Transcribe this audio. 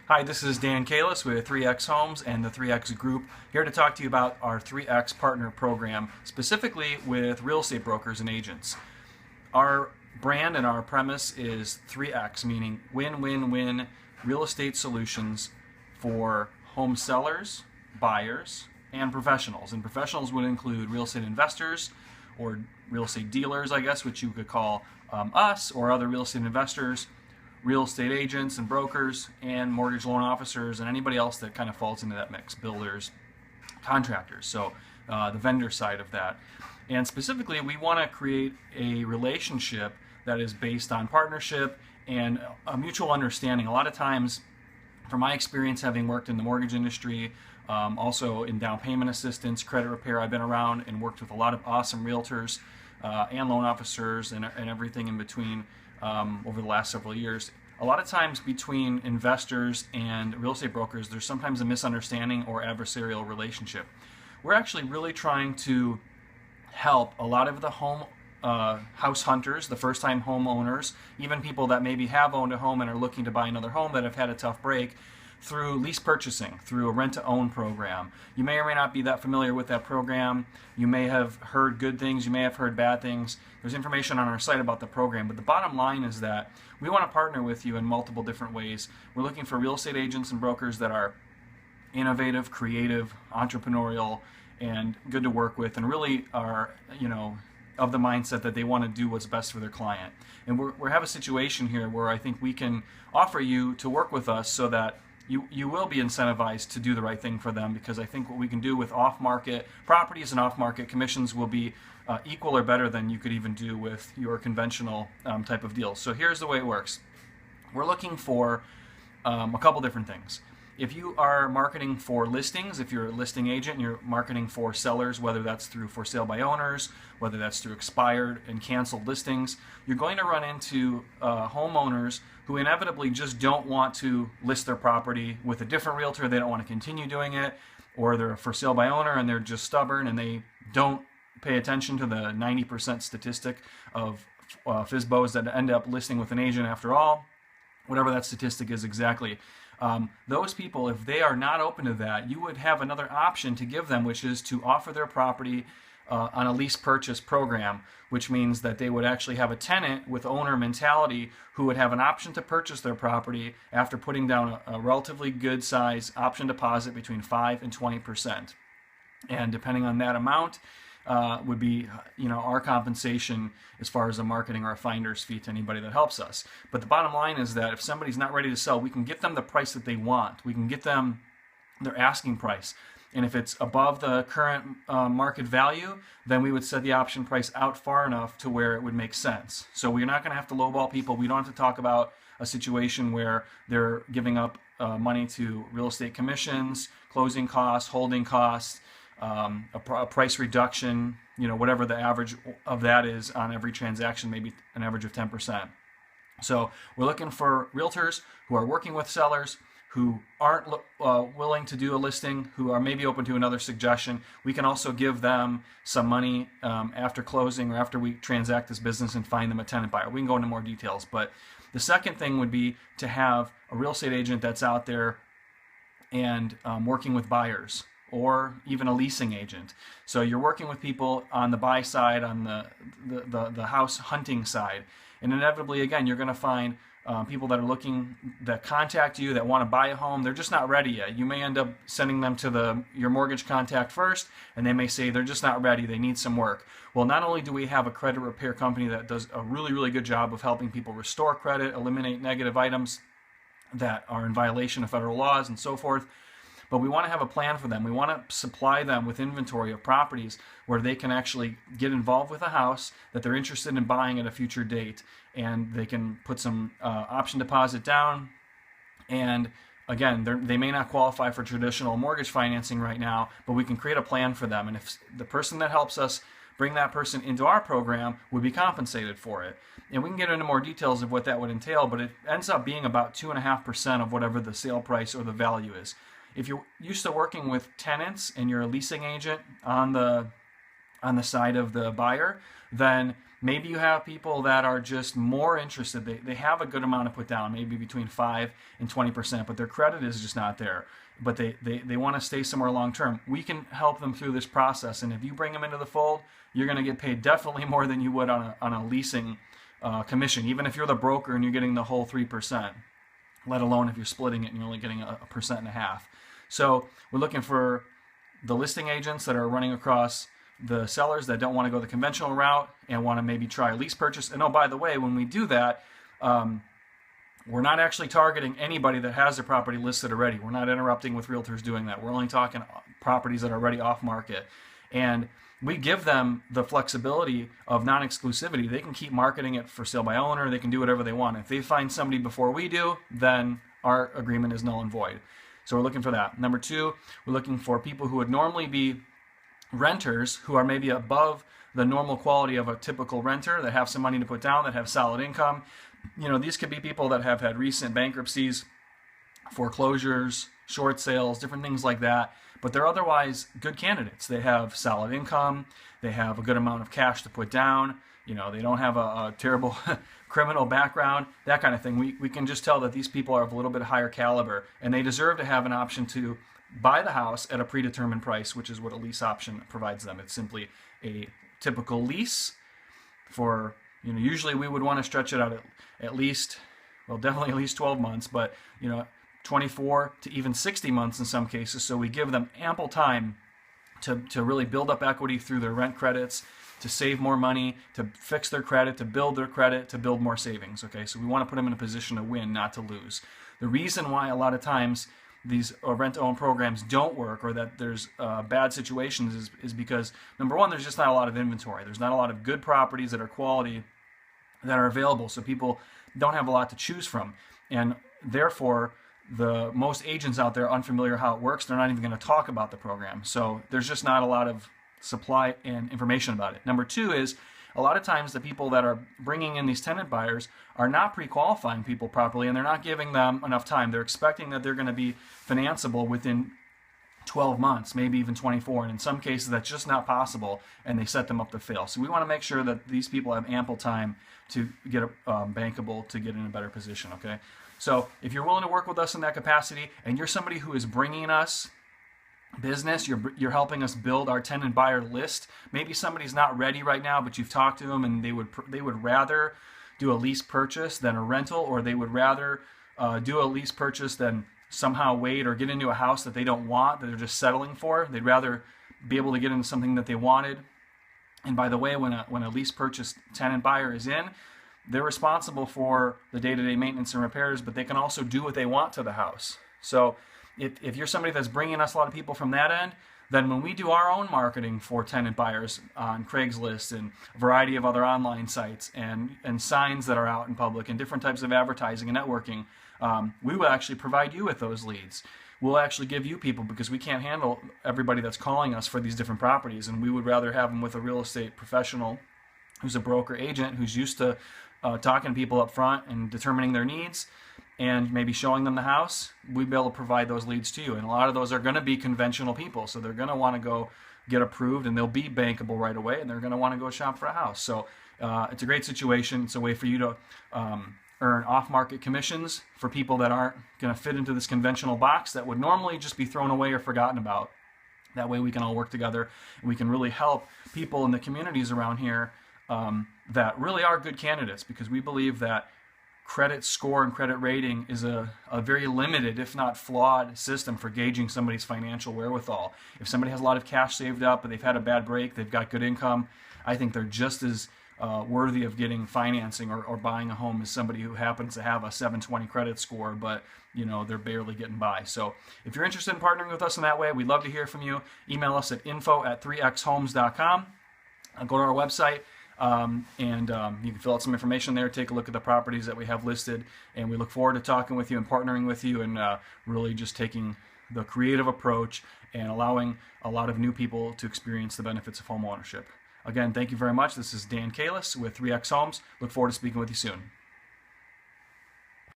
Hi, this is Dan Kalis with 3X Homes and the 3X Group, here to talk to you about our 3X Partner Program, specifically with real estate brokers and agents. Our brand and our premise is 3X, meaning win-win-win real estate solutions for home sellers, buyers, and professionals. And professionals would include real estate investors or real estate dealers, I guess, which you could call us, or other real estate investors, real estate agents and brokers, and mortgage loan officers, and anybody else that kind of falls into that mix, builders, contractors, so the vendor side of that. And specifically, we want to create a relationship that is based on partnership and a mutual understanding. A lot of times, from my experience having worked in the mortgage industry, also in down payment assistance, credit repair, I've been around and worked with a lot of awesome realtors and loan officers and everything in between over the last several years. A lot of times between investors and real estate brokers, there's sometimes a misunderstanding or adversarial relationship. We're actually really trying to help a lot of the house hunters, the first-time homeowners, even people that maybe have owned a home and are looking to buy another home that have had a tough break, through lease purchasing, through a rent-to-own program. You may or may not be that familiar with that program. You may have heard good things, you may have heard bad things. There's information on our site about the program, but the bottom line is that we want to partner with you in multiple different ways. We're looking for real estate agents and brokers that are innovative, creative, entrepreneurial, and good to work with, and really are, of the mindset that they want to do what's best for their client. And we have a situation here where I think we can offer you to work with us so that you will be incentivized to do the right thing for them, because I think what we can do with off-market properties and off-market commissions will be equal or better than you could even do with your conventional type of deals. So here's the way it works. We're looking for a couple different things. If you are marketing for listings, if you're a listing agent and you're marketing for sellers, whether that's through for sale by owners, whether that's through expired and canceled listings, you're going to run into homeowners who inevitably just don't want to list their property with a different realtor. They don't want to continue doing it, or they're for sale by owner and they're just stubborn and they don't pay attention to the 90% statistic of FSBOs that end up listing with an agent after all, whatever that statistic is exactly. Those people, if they are not open to that, you would have another option to give them, which is to offer their property on a lease purchase program, which means that they would actually have a tenant with owner mentality who would have an option to purchase their property after putting down a relatively good size option deposit between 5 and 20%. And depending on that amount, would be our compensation as far as a marketing or a finder's fee to anybody that helps us. But the bottom line is that if somebody's not ready to sell, we can get them the price that they want. We can get them their asking price. And if it's above the current market value, then we would set the option price out far enough to where it would make sense. So we're not going to have to lowball people. We don't have to talk about a situation where they're giving up money to real estate commissions, closing costs, holding costs, a price reduction, whatever the average of that is on every transaction, maybe an average of 10%. So we're looking for realtors who are working with sellers, who aren't willing to do a listing, who are maybe open to another suggestion. We can also give them some money after closing or after we transact this business and find them a tenant buyer. We can go into more details, but the second thing would be to have a real estate agent that's out there and working with buyers, or even a leasing agent. So you're working with people on the buy side, on the house hunting side, and inevitably, again, you're going to find people that are looking, that contact you, that want to buy a home. They're just not ready yet. You may end up sending them to your mortgage contact first, and they may say they're just not ready, they need some work. Well, not only do we have a credit repair company that does a really, really good job of helping people restore credit, eliminate negative items that are in violation of federal laws and so forth, but we want to have a plan for them. We want to supply them with inventory of properties where they can actually get involved with a house that they're interested in buying at a future date, and they can put some option deposit down. And again, they may not qualify for traditional mortgage financing right now, but we can create a plan for them. And if the person that helps us bring that person into our program would be compensated for it. And we can get into more details of what that would entail, but it ends up being about 2.5% of whatever the sale price or the value is. If you're used to working with tenants and you're a leasing agent on the side of the buyer, then Maybe you have people that are just more interested. They have a good amount to put down, maybe between 5 and 20%, but their credit is just not there. But they want to stay somewhere long term. We can help them through this process. And if you bring them into the fold, you're going to get paid definitely more than you would on a leasing commission, even if you're the broker and you're getting the whole 3%, let alone if you're splitting it and you're only getting a 1.5%. So we're looking for the listing agents that are running across the sellers that don't want to go the conventional route and want to maybe try a lease purchase. And oh, by the way, when we do that, we're not actually targeting anybody that has their property listed already. We're not interrupting with realtors doing that. We're only talking properties that are already off market. And we give them the flexibility of non-exclusivity. They can keep marketing it for sale by owner. They can do whatever they want. If they find somebody before we do, then our agreement is null and void. So we're looking for that. Number 2, we're looking for people who would normally be renters who are maybe above the normal quality of a typical renter, that have some money to put down, that have solid income. These could be people that have had recent bankruptcies, foreclosures, short sales, different things like that, but they're otherwise good candidates. They have solid income, they have a good amount of cash to put down, they don't have a terrible criminal background, that kind of thing. We can just tell that these people are of a little bit higher caliber, and they deserve to have an option to buy the house at a predetermined price, which is what a lease option provides them. It's simply a typical lease for, usually we would want to stretch it out at least, well, definitely at least 12 months, but, 24 to even 60 months in some cases. So we give them ample time to really build up equity through their rent credits, to save more money, to fix their credit, to build their credit, to build more savings. Okay, so we want to put them in a position to win, not to lose. The reason why a lot of times these rent-to-own programs don't work, or that there's bad situations, is because, number one, there's just not a lot of inventory. There's not a lot of good properties that are quality that are available, so people don't have a lot to choose from. And therefore, the most agents out there, unfamiliar how it works, they're not even going to talk about the program. So there's just not a lot of supply and information about it. Number 2 is, a lot of times the people that are bringing in these tenant buyers are not pre-qualifying people properly, and they're not giving them enough time. They're expecting that they're going to be financeable within 12 months, maybe even 24, and in some cases that's just not possible, and they set them up to fail. So we want to make sure that these people have ample time to get bankable, to get in a better position, okay? So if you're willing to work with us in that capacity, and you're somebody who is bringing us business, you're helping us build our tenant buyer list. Maybe somebody's not ready right now, but you've talked to them and they would rather do a lease purchase than a rental, or they would rather do a lease purchase than somehow wait or get into a house that they don't want, that they're just settling for. They'd rather be able to get into something that they wanted. And by the way, when a lease purchase tenant buyer is in, they're responsible for the day-to-day maintenance and repairs, but they can also do what they want to the house. So if you're somebody that's bringing us a lot of people from that end, then when we do our own marketing for tenant buyers on Craigslist and a variety of other online sites and signs that are out in public and different types of advertising and networking, we will actually provide you with those leads. We'll actually give you people, because we can't handle everybody that's calling us for these different properties, and we would rather have them with a real estate professional who's a broker agent who's used to talking to people up front and determining their needs and maybe showing them the house. We'd be able to provide those leads to you. And a lot of those are going to be conventional people, so they're going to want to go get approved, and they'll be bankable right away, and they're going to want to go shop for a house. So it's a great situation. It's a way for you to earn off-market commissions for people that aren't going to fit into this conventional box that would normally just be thrown away or forgotten about. That way we can all work together, and we can really help people in the communities around here that really are good candidates, because we believe that credit score and credit rating is a very limited, if not flawed, system for gauging somebody's financial wherewithal. If somebody has a lot of cash saved up, but they've had a bad break, they've got good income, I think they're just as worthy of getting financing or buying a home as somebody who happens to have a 720 credit score, but they're barely getting by. So if you're interested in partnering with us in that way, we'd love to hear from you. Email us at info@3xhomes.com. Go to our website. You can fill out some information there, take a look at the properties that we have listed, and we look forward to talking with you and partnering with you, and really just taking the creative approach and allowing a lot of new people to experience the benefits of home ownership. Again, thank you very much. This is Dan Kalis with 3X Homes. Look forward to speaking with you soon.